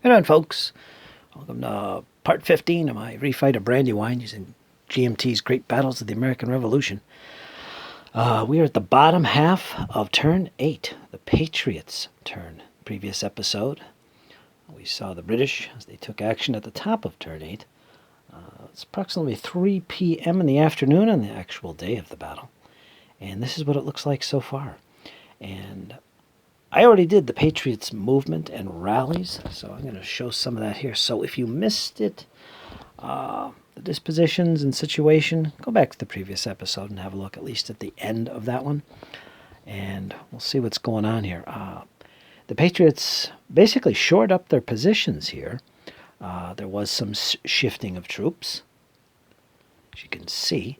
Hey on, folks. Welcome to part 15 of my refight of Brandywine using GMT's Great Battles of the American Revolution. We are at the bottom half of turn 8, the Patriots' turn. Previous episode, we saw the British as they took action at the top of turn 8. It's approximately 3 p.m. in the afternoon on the actual day of the battle. And this is what it looks like so far. And I already did the Patriots' movement and rallies, so I'm going to show some of that here. So if you missed it, the dispositions and situation, go back to the previous episode and have a look at least at the end of that one, and we'll see what's going on here. The Patriots basically shored up their positions here. There was some shifting of troops, as you can see.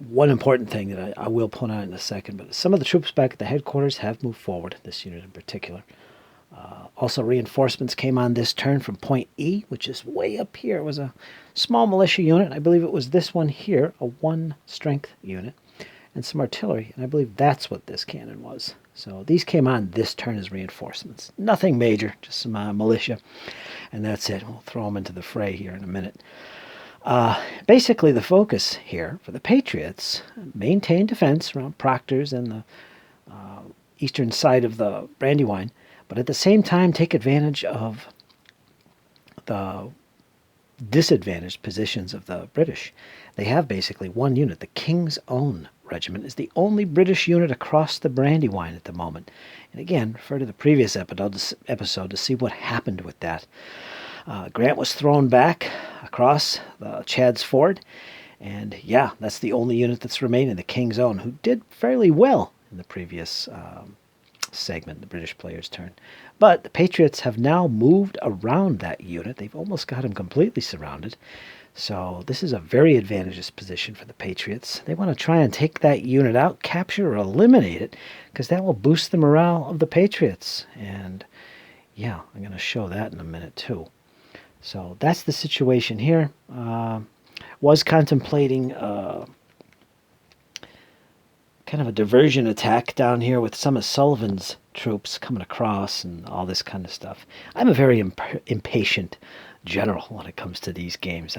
One important thing that I will point out in a second, but some of the troops back at the headquarters have moved forward, this unit in particular. Also, reinforcements came on this turn from Point E, which is way up here. It was a small militia unit. I believe it was this one here, a 1-strength unit, and some artillery, and I believe that's what this cannon was. So these came on this turn as reinforcements. Nothing major, just some militia, and that's it. We'll throw them into the fray here in a minute. Basically, the focus here for the Patriots, maintain defense around Proctor's and the eastern side of the Brandywine, but at the same time take advantage of the disadvantaged positions of the British. They have basically one unit. The King's Own Regiment is the only British unit across the Brandywine at the moment. And again, refer to the previous episode to see what happened with that. Grant was thrown back across the Chad's Ford, and yeah, that's the only unit that's remaining, the King's Own, who did fairly well in the previous segment, the British player's turn. But the Patriots have now moved around that unit. They've almost got him completely surrounded. So this is a very advantageous position for the Patriots. They want to try and take that unit out, capture or eliminate it, because that will boost the morale of the Patriots. And yeah, I'm going to show that in a minute too. So that's the situation here. Was contemplating kind of a diversion attack down here with some of Sullivan's troops coming across and all this kind of stuff. I'm a very impatient general when it comes to these games.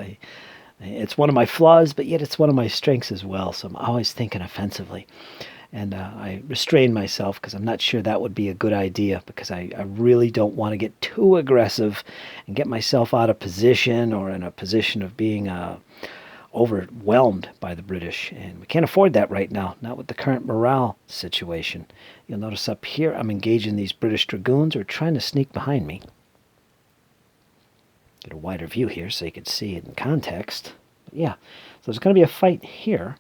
It's one of my flaws, but yet it's one of my strengths as well. So I'm always thinking offensively. And I restrain myself because I'm not sure that would be a good idea, because I really don't want to get too aggressive and get myself out of position or in a position of being overwhelmed by the British. And we can't afford that right now, not with the current morale situation. You'll notice up here I'm engaging these British Dragoons who are trying to sneak behind me. Get a wider view here so you can see it in context. But yeah, so there's going to be a fight here.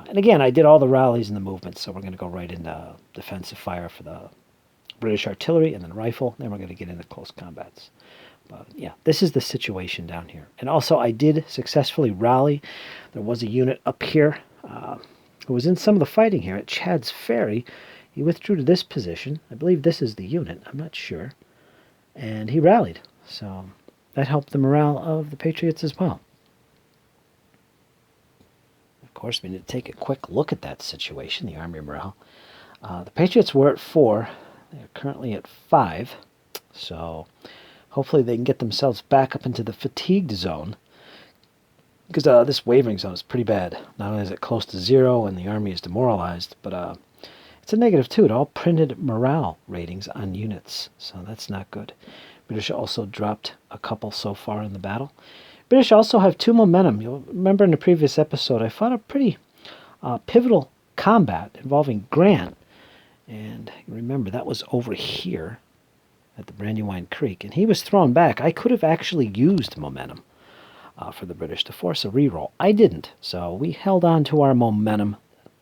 And again, I did all the rallies and the movements, so we're going to go right into defensive fire for the British artillery and then rifle. Then we're going to get into close combats. But yeah, this is the situation down here. And also, I did successfully rally. There was a unit up here who was in some of the fighting here at Chad's Ferry. He withdrew to this position. I believe this is the unit. I'm not sure. And he rallied. So that helped the morale of the Patriots as well. Of course, we need to take a quick look at that situation, the Army morale. The Patriots were at 4. They're currently at 5. So hopefully they can get themselves back up into the fatigued zone, because this wavering zone is pretty bad. Not only is it close to 0 and the Army is demoralized, but it's a negative too. It all printed morale ratings on units, so that's not good. British also dropped a couple so far in the battle. British also have 2 momentum. You'll remember in the previous episode I fought a pretty pivotal combat involving Grant. And remember, that was over here at the Brandywine Creek. And he was thrown back. I could have actually used momentum for the British to force a reroll. I didn't. So we held on to our momentum,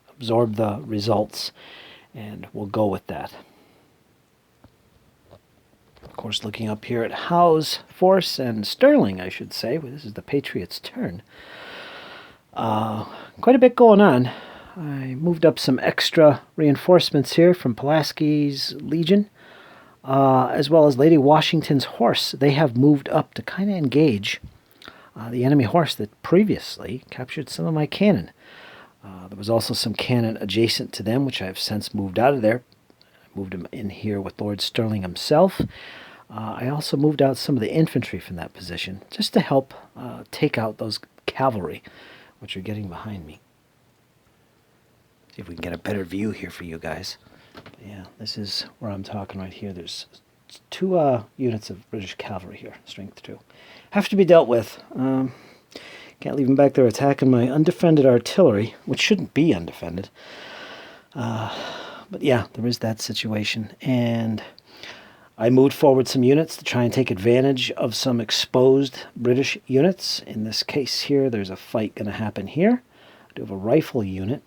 absorbed the results, and we'll go with that. Of course, looking up here at Howe's force and Sterling, I should say. This is the Patriots' turn. Quite a bit going on. I moved up some extra reinforcements here from Pulaski's Legion, as well as Lady Washington's horse. They have moved up to kind of engage the enemy horse that previously captured some of my cannon. There was also some cannon adjacent to them, which I have since moved out of there. moved him in here with Lord Stirling himself. I also moved out some of the infantry from that position just to help take out those cavalry, which are getting behind me. See if we can get a better view here for you guys. Yeah, this is where I'm talking right here. There's 2 units of British cavalry here, strength 2. Have to be dealt with. Can't leave them back there attacking my undefended artillery, which shouldn't be undefended. But yeah, there is that situation. And I moved forward some units to try and take advantage of some exposed British units. In this case here, there's a fight going to happen here. I do have a rifle unit.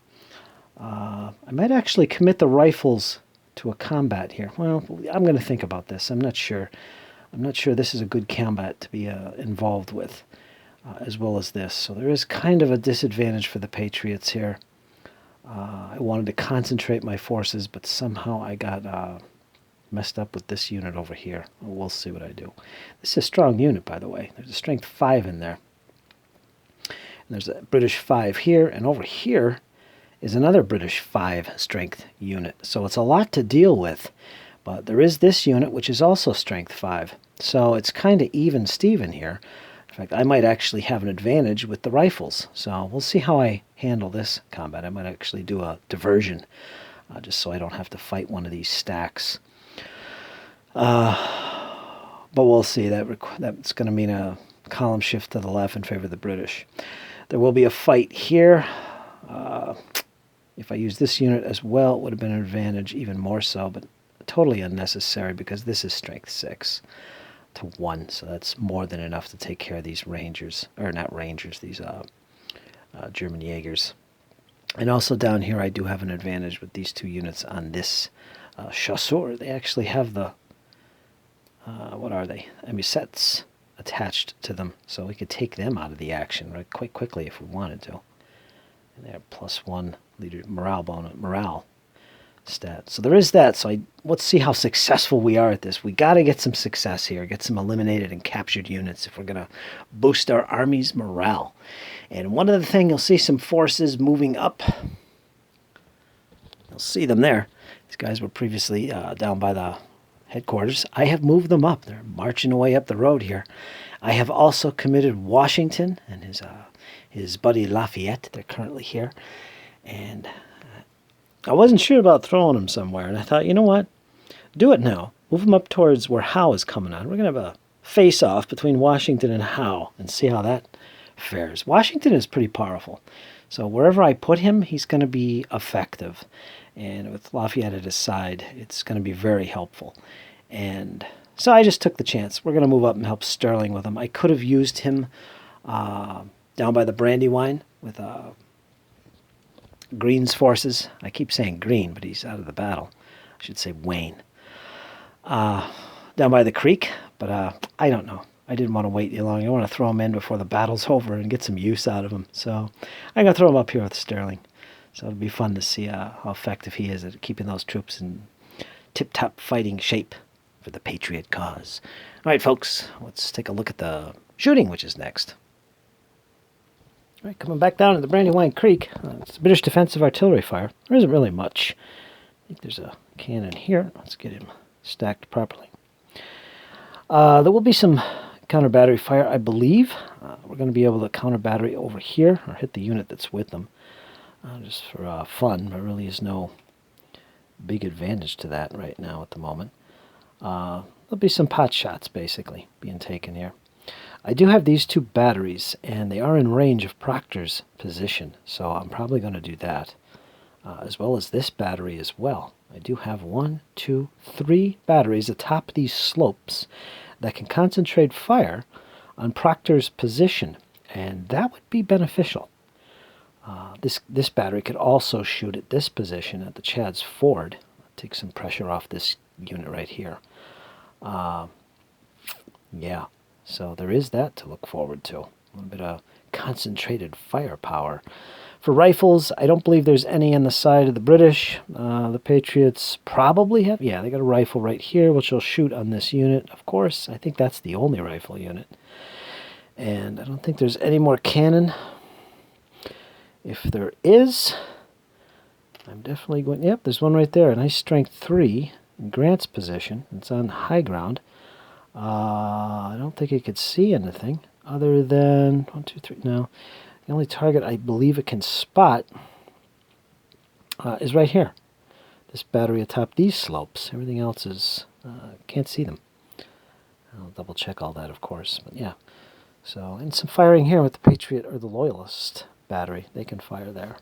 I might actually commit the rifles to a combat here. Well, I'm going to think about this. I'm not sure. I'm not sure this is a good combat to be involved with, as well as this. So there is kind of a disadvantage for the Patriots here. I wanted to concentrate my forces, but somehow I got messed up with this unit over here. We'll see what I do. This is a strong unit, by the way. There's a strength 5 in there. And there's a British 5 here, and over here is another British 5 strength unit. So it's a lot to deal with. But there is this unit, which is also strength 5. So it's kind of even-steven here. In fact, I might actually have an advantage with the rifles. So we'll see how I handle this combat. I might actually do a diversion, just so I don't have to fight one of these stacks. But we'll see. That's going to mean a column shift to the left in favor of the British. There will be a fight here. If I use this unit as well, it would have been an advantage, even more so, but totally unnecessary because this is strength 6 to 1, so that's more than enough to take care of these Rangers, or not Rangers, these German Jaegers. And also down here I do have an advantage with these 2 units on this chasseur. They actually have the, what are they, émissettes attached to them, so we could take them out of the action right quite quickly if we wanted to. And they have +1 leader morale stat. So there is that. So let's see how successful we are at this. We got to get some success here, get some eliminated and captured units if we're going to boost our army's morale. And one other thing, you'll see some forces moving up. You'll see them there. These guys were previously down by the headquarters. I have moved them up. They're marching away up the road here. I have also committed Washington and his buddy Lafayette. They're currently here. And I wasn't sure about throwing them somewhere, and I thought, you know what? Do it now. Move them up towards where Howe is coming on. We're going to have a face-off between Washington and Howe and see how that fares. Washington is pretty powerful. So wherever I put him, he's going to be effective. And with Lafayette at his side, it's going to be very helpful. And so I just took the chance. We're going to move up and help Stirling with him. I could have used him down by the Brandywine with Green's forces. I keep saying Green, but he's out of the battle. I should say Wayne. Down by the creek, but I don't know. I didn't want to wait too long. I want to throw him in before the battle's over and get some use out of him. So I'm going to throw him up here with Stirling. So it'll be fun to see how effective he is at keeping those troops in tip-top fighting shape for the Patriot cause. All right, folks, let's take a look at the shooting, which is next. All right, coming back down to the Brandywine Creek, it's British defensive artillery fire. There isn't really much. I think there's a cannon here. Let's get him stacked properly. There will be some counter battery fire, I believe. We're going to be able to counter battery over here, or hit the unit that's with them, just for fun. There really is no big advantage to that right now at the moment. There'll be some pot shots, basically, being taken here. I do have these 2 batteries, and they are in range of Proctor's position, so I'm probably going to do that, as well as this battery as well. I do have 1, 2, 3 batteries atop these slopes that can concentrate fire on Proctor's position, and that would be beneficial. This battery could also shoot at this position at the Chad's Ford, take some pressure off this unit right here. Yeah. So there is that to look forward to. A little bit of concentrated firepower. For rifles, I don't believe there's any on the side of the British. The Patriots probably have. Yeah, they got a rifle right here, which will shoot on this unit. Of course, I think that's the only rifle unit. And I don't think there's any more cannon. If there is, I'm definitely going... Yep, there's one right there. A nice strength 3. in Grant's position. It's on high ground. I don't think it could see anything other than 1, 2, 3. No, the only target I believe it can spot is right here. This battery atop these slopes. Everything else is can't see them. I'll double check all that, of course. But yeah, so and some firing here with the Patriot or the Loyalist battery. They can fire there.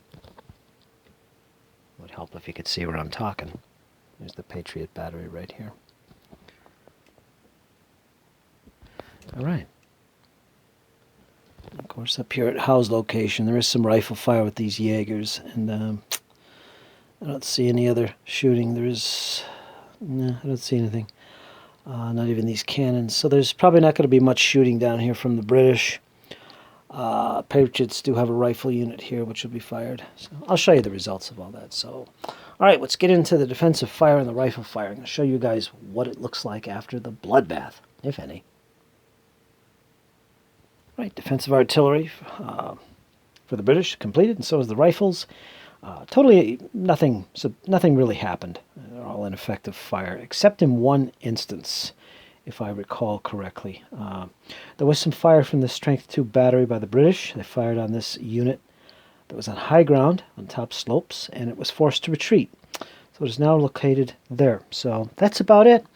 Would help if you could see where I'm talking. There's the Patriot battery right here. All right. Of course, up here at Howe's location, there is some rifle fire with these Jaegers, and I don't see any other shooting. No, I don't see anything. Not even these cannons. So there's probably not going to be much shooting down here from the British. Patriots do have a rifle unit here, which will be fired. So I'll show you the results of all that. So, all right, let's get into the defensive fire and the rifle fire. I'm going to show you guys what it looks like after the bloodbath, if any. Right, defensive artillery for the British completed, and so is the rifles. Totally nothing. So nothing really happened. They're all ineffective fire, except in one instance, if I recall correctly. There was some fire from the Strength 2 battery by the British. They fired on this unit that was on high ground on top slopes, and it was forced to retreat. So it is now located there. So that's about it.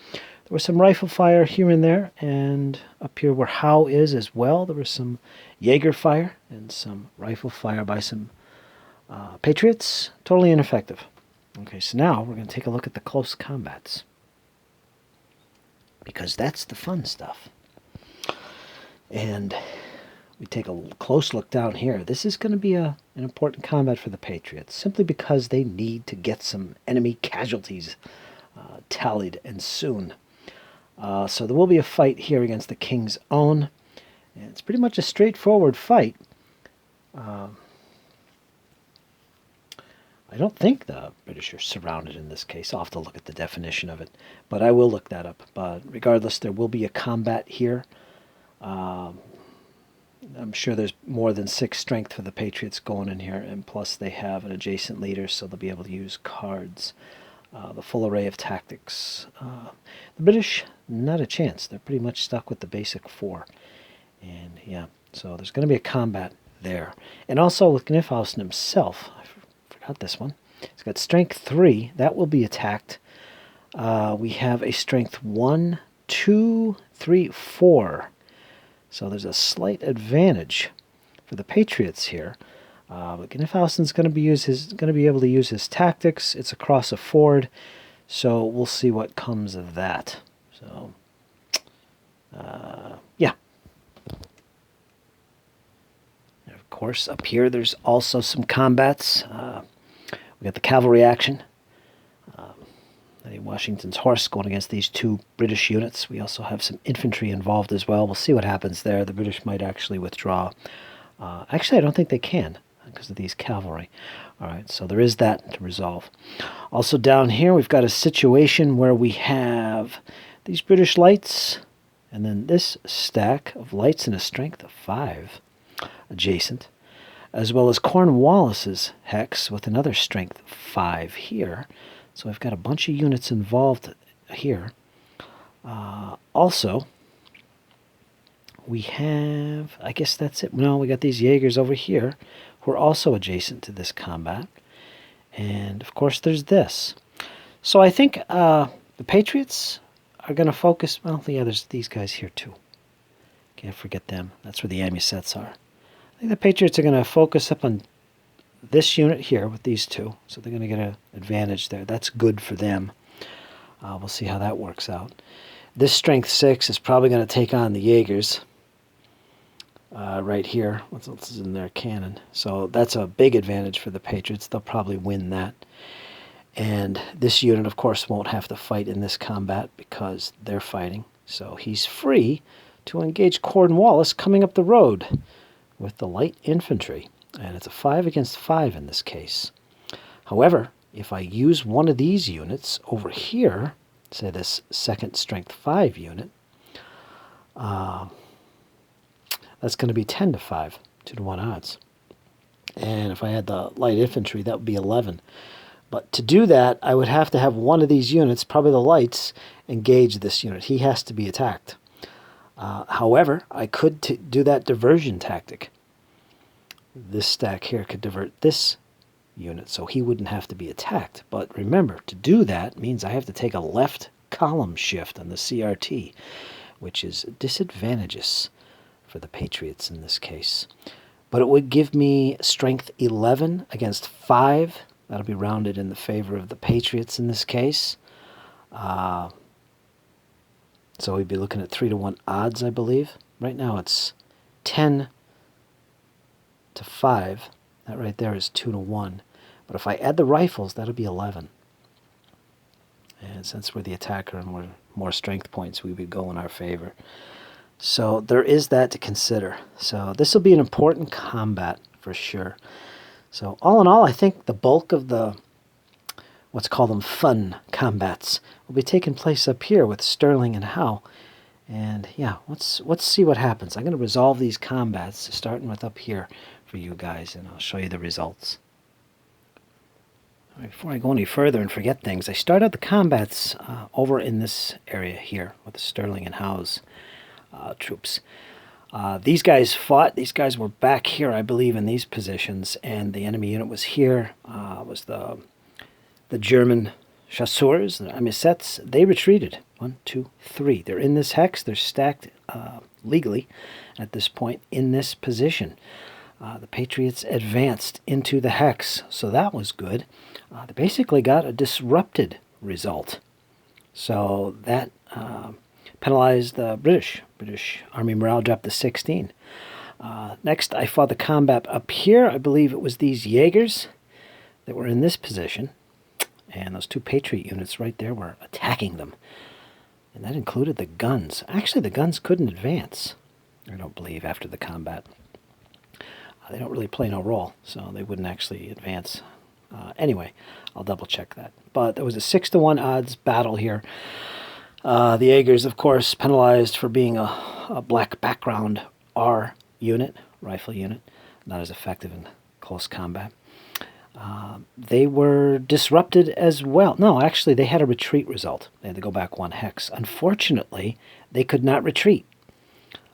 There was some rifle fire here and there, and up here where Howe is as well, there was some Jaeger fire and some rifle fire by some Patriots. Totally ineffective. Okay, so now we're going to take a look at the close combats, because that's the fun stuff. And we take a close look down here. This is going to be an important combat for the Patriots, simply because they need to get some enemy casualties tallied, and soon. So there will be a fight here against the King's Own. And it's pretty much a straightforward fight. I don't think the British are surrounded in this case. I'll have to look at the definition of it, but I will look that up. But regardless, there will be a combat here. I'm sure there's more than 6 strength for the Patriots going in here, and plus they have an adjacent leader, so they'll be able to use cards. The full array of tactics. The British, not a chance. They're pretty much stuck with the basic 4. And yeah, so there's going to be a combat there. And also with Gnifhausen himself, I forgot this one. He's got strength 3. That will be attacked. We have a strength 1, 2, 3, 4. So there's a slight advantage for the Patriots here. But Gnifhausen's going to be able to use his tactics. It's across a ford, so we'll see what comes of that. So, yeah. And of course, up here there's also some combats. We got the cavalry action. Washington's horse going against these 2 British units. We also have some infantry involved as well. We'll see what happens there. The British might actually withdraw. Actually, I don't think they can, because of these cavalry. All right, so there is that to resolve. Also down here, we've got a situation where we have these British lights, and then this stack of lights and a strength of 5 adjacent, as well as Cornwallis's hex with another strength of 5 here. So I've got a bunch of units involved here. Also, we have, I guess that's it. No, we got these Jaegers over here who are also adjacent to this combat. And, of course, there's this. So I think the Patriots are going to focus... Well, yeah, there's these guys here, too. Can't forget them. That's where the Amusets are. I think the Patriots are going to focus up on this unit here with these 2. So they're going to get an advantage there. That's good for them. We'll see how that works out. This strength 6 is probably going to take on the Jaegers. Right here. What else is in their cannon? So that's a big advantage for the Patriots. They'll probably win that. And this unit, of course, won't have to fight in this combat because they're fighting. So he's free to engage Cornwallis coming up the road with the light infantry. And it's a 5 against 5 in this case. However, if I use one of these units over here, say this second strength 5 unit, that's going to be 10 to 5, 2 to 1 odds. And if I had the light infantry, that would be 11. But to do that, I would have to have one of these units, probably the lights, engage this unit. He has to be attacked. However, I could do that diversion tactic. This stack here could divert this unit, so he wouldn't have to be attacked. But remember, to do that means I have to take a left column shift on the CRT, which is disadvantageous for the Patriots in this case. But it would give me strength 11 against 5. That'll be rounded in the favor of the Patriots in this case. So we'd be looking at 3-to-1 odds, I believe. Right now it's 10 to 5. That right there is 2-to-1. But if I add the rifles, that'll be 11. And since we're the attacker and we're more strength points, we would go in our favor. So there is that to consider. So this will be an important combat for sure. So all in all, I think the bulk of the, let's call them fun combats, will be taking place up here with Sterling and Howe. And yeah, let's see what happens. I'm going to resolve these combats, starting with up here for you guys, and I'll show you the results. Before I go any further and forget things, I start out the combats over in this area here with the Sterling and Howe's troops. These guys fought. These guys were back here, I believe, in these positions, and the enemy unit was here. Was the German chasseurs, the amisets. They retreated. 1, 2, 3. They're in this hex. They're stacked legally at this point in this position. The Patriots advanced into the hex, so that was good. They basically got a disrupted result. So that penalized the British. British Army morale dropped to 16. Next, I fought the combat up here. I believe it was these Jaegers that were in this position. And those 2 Patriot units right there were attacking them. And that included the guns. Actually, the guns couldn't advance, I don't believe, after the combat. They don't really play no role, so they wouldn't actually advance. Anyway, I'll double check that. But there was a 6-to-1 odds battle here. The Jaegers, of course, penalized for being a black background R unit, rifle unit, not as effective in close combat. They were disrupted as well. No, actually, they had a retreat result. They had to go back 1 hex. Unfortunately, they could not retreat.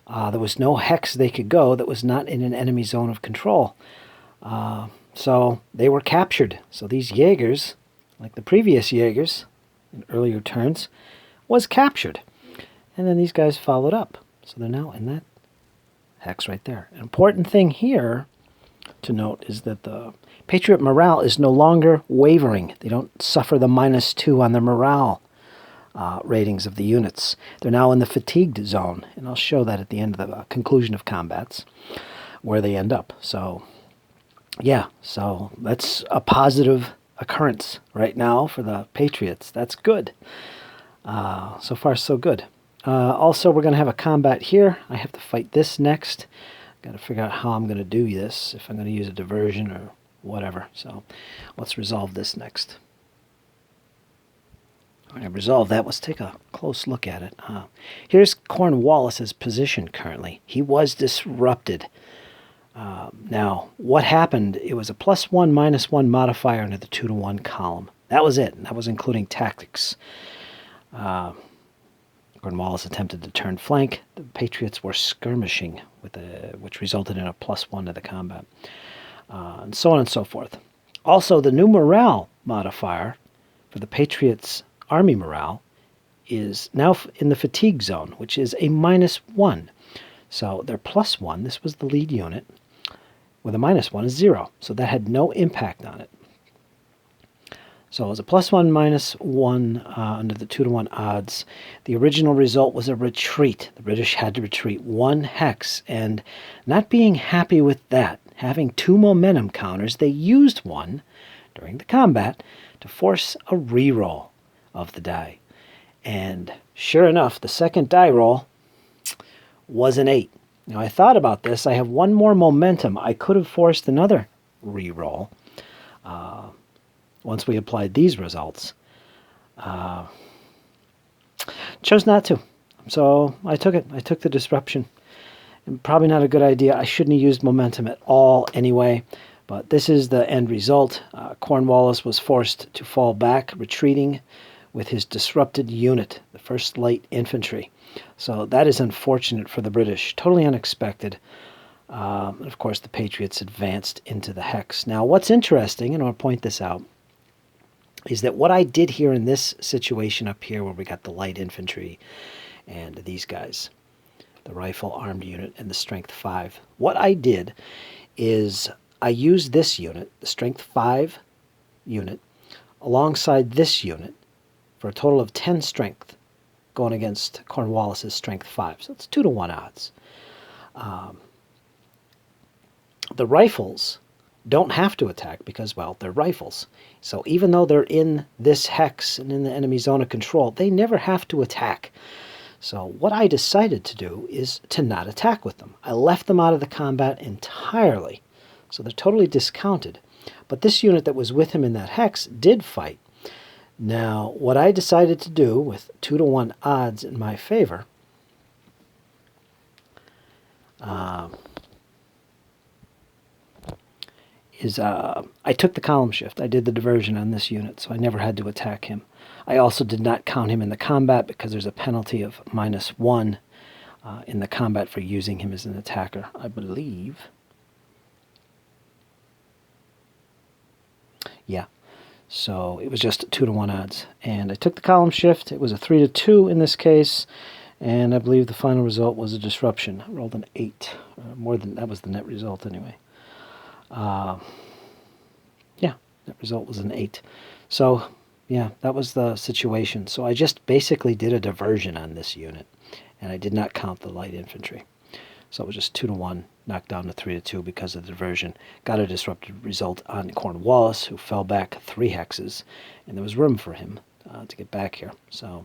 There was no hex they could go that was not in an enemy zone of control. So they were captured. So these Jaegers, like the previous Jaegers in earlier turns, was captured. And then these guys followed up. So they're now in that hex right there. An important thing here to note is that the Patriot morale is no longer wavering. They don't suffer the -2 on their morale ratings of the units. They're now in the fatigued zone, and I'll show that at the end of the conclusion of combats, where they end up. So, yeah, so that's a positive occurrence right now for the Patriots. That's good. So far, so good. Also, we're going to have a combat here. I have to fight this next. Got to figure out how I'm going to do this, if I'm going to use a diversion or whatever. So let's resolve this next. All right, resolve that. Let's take a close look at it. Here's Cornwallis's position currently. He was disrupted. Now, what happened, it was a +1, -1 modifier into the 2-to-1 column. That was it. That was including tactics. Cornwallis attempted to turn flank. The Patriots were skirmishing, which resulted in a +1 to the combat. And so on and so forth. Also, the new morale modifier for the Patriots' Army morale is now in the fatigue zone, which is a -1. So their +1, this was the lead unit, with a -1 is 0. So that had no impact on it. So it was a +1, -1 under the 2-to-1 odds. The original result was a retreat. The British had to retreat 1 hex, and not being happy with that, having 2 momentum counters, they used one during the combat to force a reroll of the die. And sure enough, the second die roll was an 8. Now, I thought about this. I have 1 more momentum. I could have forced another reroll once we applied these results. Chose not to. So I took it. I took the disruption. And probably not a good idea. I shouldn't have used momentum at all anyway. But this is the end result. Cornwallis was forced to fall back, retreating with his disrupted unit, the 1st Light Infantry. So that is unfortunate for the British, totally unexpected. Of course, the Patriots advanced into the hex. Now, what's interesting, and I'll point this out, is that what I did here in this situation up here, where we got the light infantry and these guys, the rifle armed unit and the strength 5, what I did is I used this unit, the strength 5 unit, alongside this unit for a total of 10 strength going against Cornwallis's strength 5. So it's 2-to-1 odds. The rifles don't have to attack because, well, they're rifles. So even though they're in this hex and in the enemy zone of control, they never have to attack. So what I decided to do is to not attack with them. I left them out of the combat entirely. So they're totally discounted. But this unit that was with him in that hex did fight. Now, what I decided to do with 2-to-1 odds in my favor is I took the column shift. I did the diversion on this unit, so I never had to attack him. I also did not count him in the combat because there's a penalty of -1 in the combat for using him as an attacker, I believe. Yeah, so it was just 2-to-1 odds. And I took the column shift. It was a 3-to-2 in this case, and I believe the final result was a disruption. I rolled an 8. More than that was the net result anyway. Yeah, net result was an 8. So, yeah, that was the situation. So I just basically did a diversion on this unit, and I did not count the light infantry. So it was just 2-to-1, knocked down to 3-to-2 because of the diversion. Got a disrupted result on Cornwallis, who fell back 3 hexes, and there was room for him to get back here. So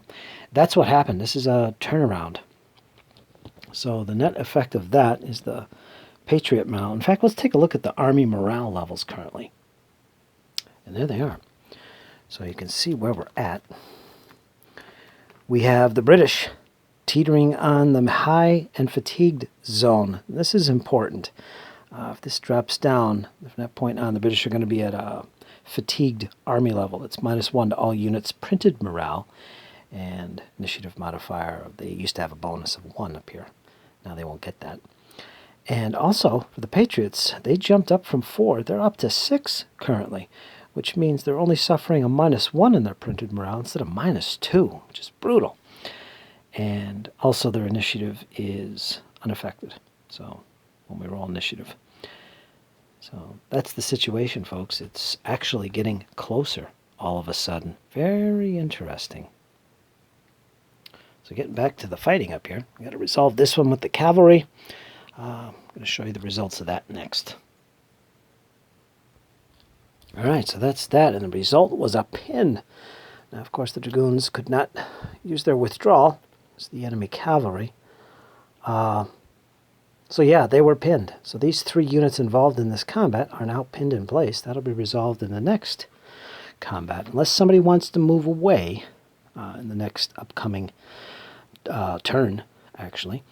that's what happened. This is a turnaround. So the net effect of that is the Patriot morale. In fact, let's take a look at the Army morale levels currently. And there they are. So you can see where we're at. We have the British teetering on the high and fatigued zone. This is important. If this drops down, from that point on, the British are going to be at a fatigued army level. It's -1 to all units printed morale and initiative modifier. They used to have a bonus of 1 up here. Now they won't get that. And also, for the Patriots, they jumped up from 4. They're up to 6 currently, which means they're only suffering a -1 in their printed morale instead of -2, which is brutal. And also their initiative is unaffected, so when we roll initiative. So that's the situation, folks. It's actually getting closer all of a sudden. Very interesting. So getting back to the fighting up here, we got to resolve this one with the cavalry. I'm going to show you the results of that next. All right, so that's that, and the result was a pin. Now, of course, the Dragoons could not use their withdrawal. It's the enemy cavalry. So yeah, they were pinned. So these 3 units involved in this combat are now pinned in place. That'll be resolved in the next combat, unless somebody wants to move away in the next upcoming turn, actually.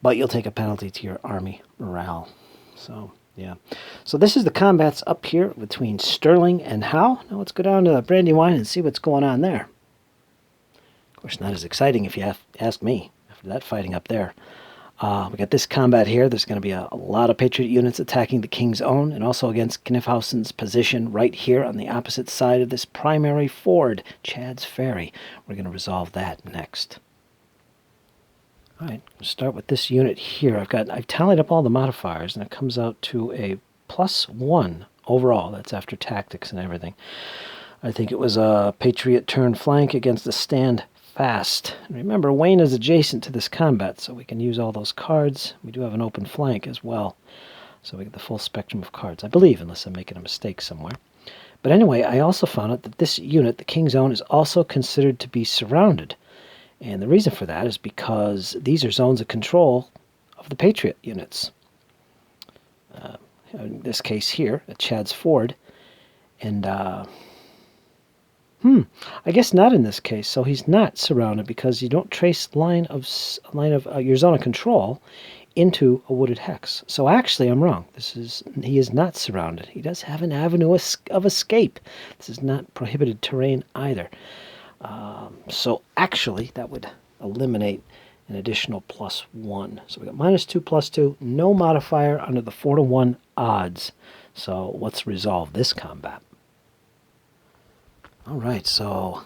But you'll take a penalty to your army morale. So, yeah. So this is the combats up here between Sterling and Howe. Now let's go down to Brandywine and see what's going on there. Of course, not as exciting if you ask me after that fighting up there. We got this combat here. There's going to be a lot of Patriot units attacking the King's Own and also against Kniphausen's position right here on the opposite side of this primary ford, Chad's Ferry. We're going to resolve that next. All right, we'll start with this unit here. I've tallied up all the modifiers, and it comes out to a +1 overall. That's after tactics and everything. I think it was a Patriot turn flank against a stand fast. And remember, Wayne is adjacent to this combat, so we can use all those cards. We do have an open flank as well, so we get the full spectrum of cards, I believe, unless I'm making a mistake somewhere. But anyway, I also found out that this unit, the King's Own, is also considered to be surrounded. And the reason for that is because these are zones of control of the Patriot units. In this case here, at Chad's Ford. And, I guess not in this case. So he's not surrounded because you don't trace line of your zone of control into a wooded hex. So actually, I'm wrong. He is not surrounded. He does have an avenue of escape. This is not prohibited terrain either. So actually, that would eliminate an additional +1. So we got -2, +2, no modifier under the 4-to-1 odds. So let's resolve this combat. All right, so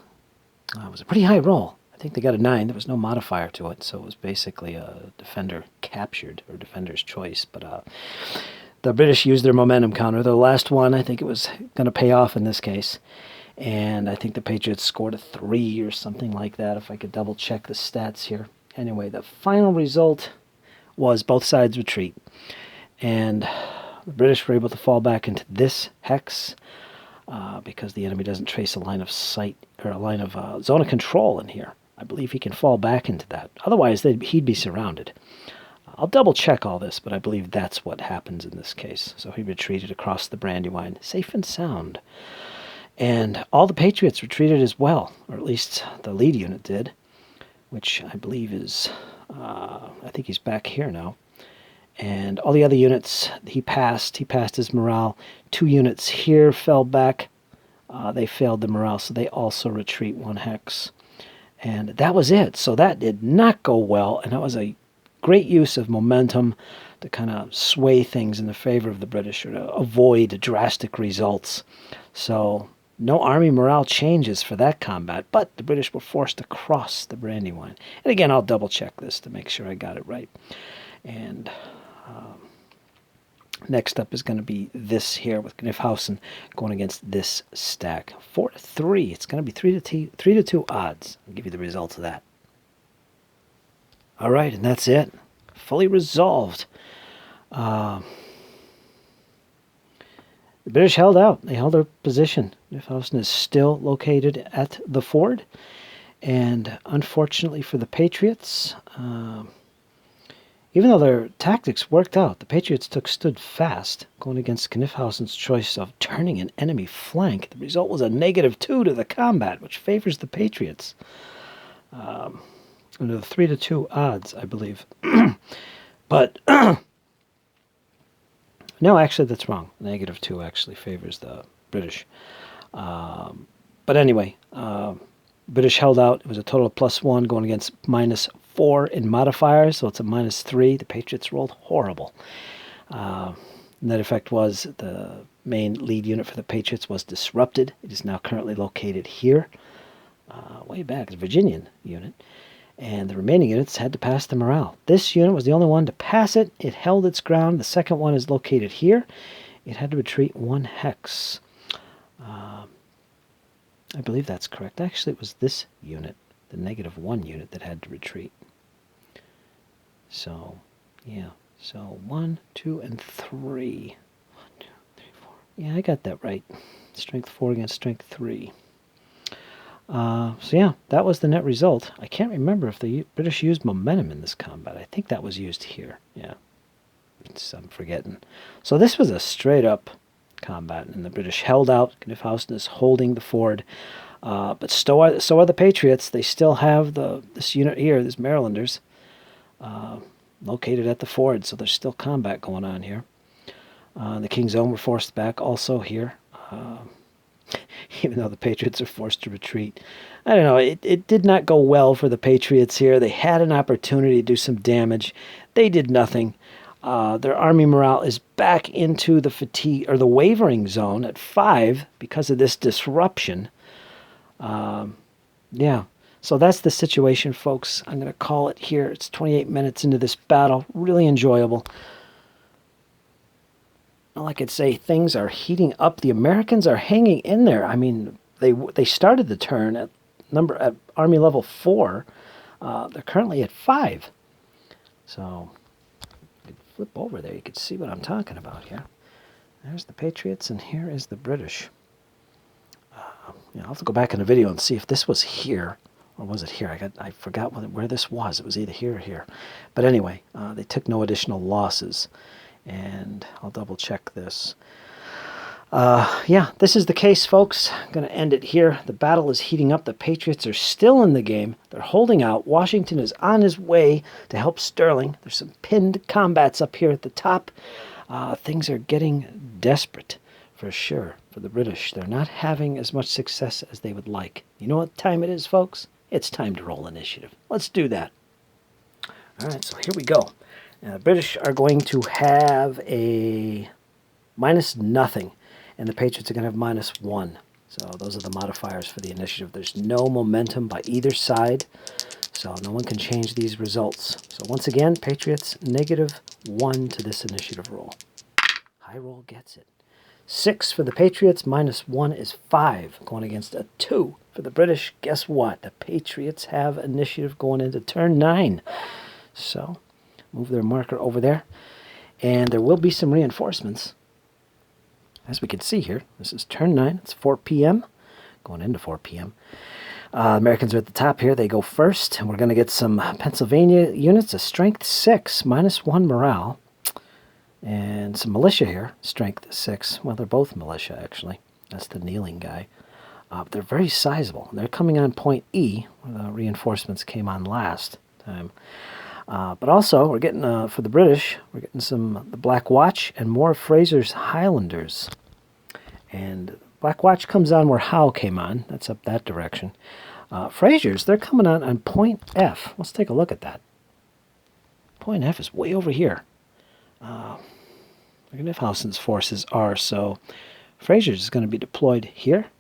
it was a pretty high roll. I think they got a 9. There was no modifier to it, so it was basically a defender captured, or defender's choice. But the British used their momentum counter. The last one, I think it was going to pay off in this case. And I think the Patriots scored a 3 or something like that, if I could double check the stats here. Anyway, the final result was both sides retreat. And the British were able to fall back into this hex because the enemy doesn't trace a line of sight or a line of zone of control in here. I believe he can fall back into that. Otherwise, he'd be surrounded. I'll double check all this, but I believe that's what happens in this case. So he retreated across the Brandywine, safe and sound. And all the Patriots retreated as well, or at least the lead unit did, which I believe is, I think he's back here now. And all the other units, he passed his morale. 2 units here fell back. They failed the morale, so they also retreat 1 hex. And that was it. So that did not go well, and that was a great use of momentum to kind of sway things in the favor of the British, or to avoid drastic results. So no army morale changes for that combat, but the British were forced to cross the Brandywine. And again, I'll double check this to make sure I got it right. And next up is going to be this here with Kniphausen going against this stack. 4-3. It's going to be 3-2 odds. I'll give you the results of that. All right, and that's it. Fully resolved. The British held out. They held their position. Kniphausen is still located at the ford. And unfortunately for the Patriots, even though their tactics worked out, the Patriots stood fast, going against Kniphausen's choice of turning an enemy flank. The result was a -2 to the combat, which favors the Patriots. Under the 3-2 odds, I believe. But no, actually, that's wrong. -2 actually favors the British. But anyway, British held out. It was a total of +1 going against -4 in modifiers, so it's a -3. The Patriots rolled horrible. Net effect was the main lead unit for the Patriots was disrupted. It is now currently located here, way back, it's a Virginian unit. And the remaining units had to pass the morale. This unit was the only one to pass it. It held its ground. The second one is located here. It had to retreat 1 hex. I believe that's correct. Actually, it was this unit, the -1 unit, that had to retreat. So, yeah. So 1, 2, and 3. 1, 2, 3, 4. Yeah, I got that right. Strength 4 against strength 3. So yeah, that was the net result. I can't remember if the British used momentum in this combat. I think that was used here. Yeah, I'm forgetting. So this was a straight-up combat, and the British held out. Kniphausen is holding the ford. But so are the Patriots. They still have this unit here, these Marylanders, located at the ford, so there's still combat going on here. The King's Own were forced back also here. Even though the Patriots are forced to retreat. I don't know, it did not go well for the Patriots here. They had an opportunity to do some damage. They did nothing. Their army morale is back into the fatigue, or the wavering zone at 5 because of this disruption. Yeah, so that's the situation, folks. I'm going to call it here. It's 28 minutes into this battle. Really enjoyable. Like I'd say, things are heating up. The Americans are hanging in there. I mean, they started the turn at Army level 4. They're currently at 5. So, you could flip over there. You could see what I'm talking about here. There's the Patriots, and here is the British. I'll have to go back in the video and see if this was here, or was it here? I forgot where this was. It was either here or here. But anyway, they took no additional losses. And I'll double check this. Yeah, this is the case, folks. I'm going to end it here. The battle is heating up. The Patriots are still in the game. They're holding out. Washington is on his way to help Sterling. There's some pinned combats up here at the top. Things are getting desperate, for sure, for the British. They're not having as much success as they would like. You know what time it is, folks? It's time to roll initiative. Let's do that. All right, so here we go. The British are going to have a -0. And the Patriots are going to have -1. So those are the modifiers for the initiative. There's no momentum by either side, so no one can change these results. So once again, Patriots -1 to this initiative roll. High roll gets it. 6 for the Patriots, -1 is 5, going against a 2 for the British. Guess what? The Patriots have initiative going into turn 9. So move their marker over there. And there will be some reinforcements. As we can see here, this is turn 9. It's 4 p.m. Going into 4 p.m. Americans are at the top here. They go first. And we're going to get some Pennsylvania units. A strength 6, -1 morale. And some militia here. Strength 6. Well, they're both militia, actually. That's the kneeling guy. They're very sizable. They're coming on point E, where the reinforcements came on last time. But also, we're getting, for the British, we're getting the Black Watch and more of Fraser's Highlanders. And Black Watch comes on where Howe came on. That's up that direction. Fraser's, they're coming on point F. Let's take a look at that. Point F is way over here. Look at Nifhausen's forces are, so Fraser's is going to be deployed here.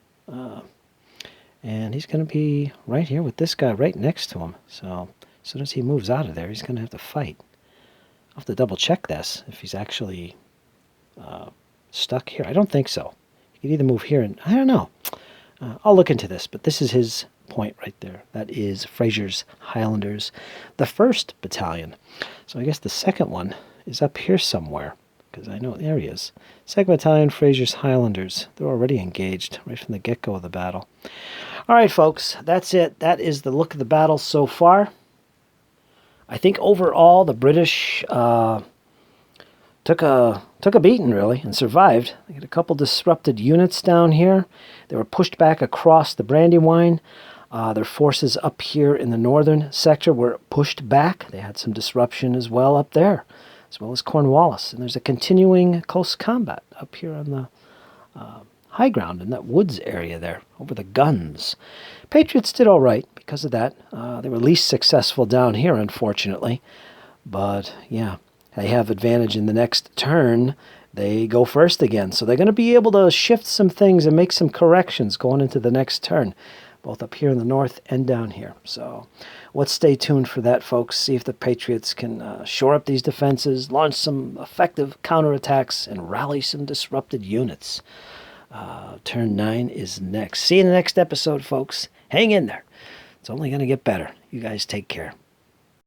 And he's going to be right here with this guy right next to him. So as soon as he moves out of there, he's going to have to fight. I'll have to double check this, if he's actually stuck here. I don't think so. He could either move here and, I don't know. I'll look into this, but this is his point right there. That is Fraser's Highlanders, the 1st Battalion. So I guess the second one is up here somewhere, because I know there he is. 2nd Battalion, Fraser's Highlanders. They're already engaged right from the get-go of the battle. All right, folks, that's it. That is the look of the battle so far. I think overall the British took a beating, really, and survived. They had a couple disrupted units down here. They were pushed back across the Brandywine. Their forces up here in the northern sector were pushed back. They had some disruption as well up there, as well as Cornwallis. And there's a continuing close combat up here on the high ground in that woods area there, over the guns. Patriots did all right because of that. They were least successful down here, unfortunately. But, yeah, they have advantage in the next turn. They go first again. So they're going to be able to shift some things and make some corrections going into the next turn, both up here in the north and down here. So let's stay tuned for that, folks. See if the Patriots can shore up these defenses, launch some effective counterattacks, and rally some disrupted units. Turn 9 is next. See you in the next episode, folks. Hang in there. It's only going to get better. You guys take care.